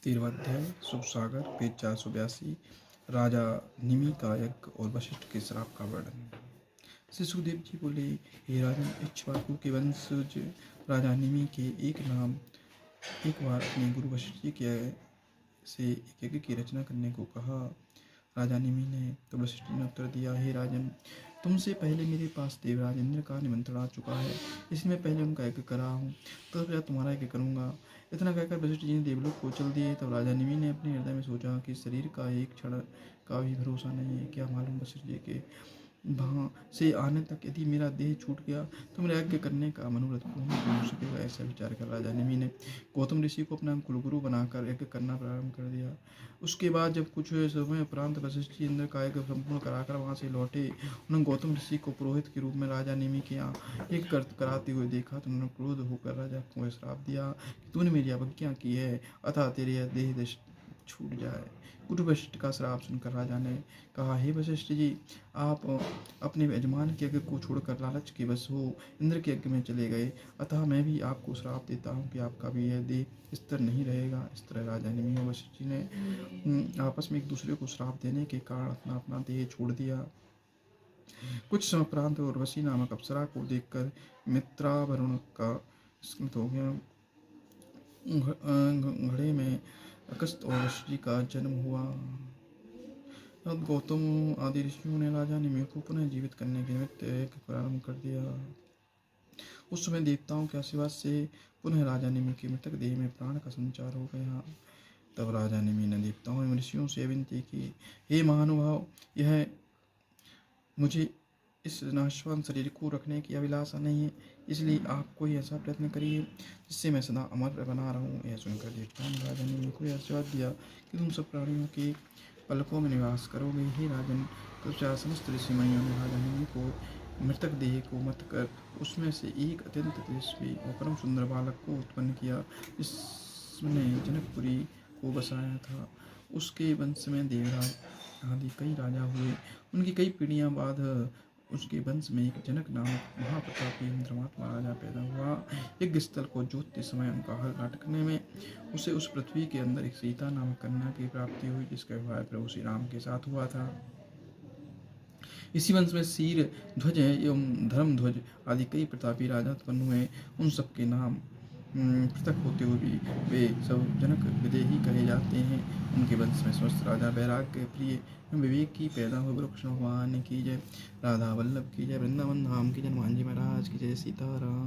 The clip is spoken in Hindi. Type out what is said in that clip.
13वां अध्याय शुभ सागर पेज 482 राजा निमि का यज्ञ और वशिष्ठ के श्राप का वर्णन। श्री सुखदेव जी बोले, हे राजन, इक्ष्वाकु के वंशज राजा निमि के एक बार अपने गुरु वशिष्ठ जी के से एक यज्ञ की रचना करने को कहा। राजा निमि ने तो वशिष्ठ जी ने उत्तर दिया, हे राजन, तुमसे पहले मेरे पास देवराज इंद्र का निमंत्रण आ चुका है, इसलिए मैं पहले उनका यज्ञ करा हूँ, तब तुम्हारा यज्ञ करूँगा। इतना कहकर वशिष्ठ जी ने देवलोक को चल दिए। तब राजा निमि ने अपने हृदय में सोचा कि शरीर का एक क्षण का भी भरोसा नहीं है, क्या मालूम वशिष्ठ जी के वहाँ से आने तक यदि मेरा देह छूट गया तो मेरा यज्ञ करने का मनोरथ पूर्ण हो सकेगा। ऐसा विचार कर राजा निमि ने गौतम ऋषि को अपना कुलगुरु बनाकर यज्ञ करना प्रारंभ कर दिया। उसके बाद जब कुछ समय उपरांत वशिष्ठ जी इंद्र का यज्ञ संपूर्ण कराकर वहाँ से लौटे, उन्होंने गौतम ऋषि को पुरोहित के रूप में राजा निमि के यहाँ यज्ञ कराते हुए देखा तो उन्होंने क्रोध होकर राजा को श्राप दिया कि तूने मेरी अवज्ञा की है, अतः तेरे यह देह छूट जाए। गुरु वशिष्ठ का श्राप सुनकर राजा ने कहा, हे वशिष्ठ जी, आप अपने यजमान के यज्ञ को छोड़कर लालच के वश हो इंद्र के यज्ञ में चले गए, अतः मैं भी आपको श्राप देता हूँ कि आपका भी यह देह स्थिर नहीं रहेगा। इस तरह राजा निमि और वशिष्ठ जी ने आपस में एक दूसरे को श्राप देने के कारण अपना अपना देह छोड़ दिया। कुछ समय प्रांत उर्वशी नामक अप्सरा को देखकर मित्रावरुण का स्मृत हो गया। घड़े में अगस्त और वशिष्ठ जी का जन्म हुआ। तब गौतम आदि ऋषियों ने राजा निमि को पुनः जीवित करने के निमित्त यज्ञ प्रारंभ कर दिया। उस समय देवताओं के आशीर्वाद से पुनः राजा निमि के मृतक देह में प्राण का संचार हो गया। तब राजा निमि ने देवताओं एवं ऋषियों से विनती की, हे महानुभाव, यह मुझे इस नाशवान शरीर को रखने की अभिलाषा नहीं है, इसलिए आप कोई ऐसा प्रयत्न करिए जिससे मैं सदा अमर बना रहूं। यह सुनकर देवताओं ने राजा निमि को आशीर्वाद दिया कि तुम सब प्राणियों के पलकों में निवास करोगे। हे राजन, तत्पश्चात समस्त ऋषि मुनियों ने राजा निमि को मृतक देह को मत कर उसमें से एक अत्यंत तेजस्वी और परम सुंदर बालक को उत्पन्न किया, जिसने जनकपुरी को बसाया था। उसके वंश में देवराज आदि कई राजा हुए। उनकी कई पीढ़ियां बाद उसके वंश में एक जनक नामक महाप्रतापी धर्मात्मा राजा पैदा हुआ। यज्ञ स्थल को जोतते समय उनका हल लटकने में उसे उस पृथ्वी के अंदर एक सीता नामक कन्या की प्राप्ति हुई, जिसका विवाह प्रभु श्री राम के साथ हुआ था। इसी वंश में शीर ध्वज एवं धर्म ध्वज आदि कई प्रतापी राजा उत्पन्न हुए। उन सबके नाम पृथक होते हुए भी वे सब जनक विदेही कहे जाते हैं। उनके वंश में समस्त राजा वैराग्य प्रिय विवेक की पैदा हुए। कृष्ण भगवान की जय, राधा वल्लभ की जय, वृंदावन धाम की जय, हनुमान जी महाराज की जय, सीताराम।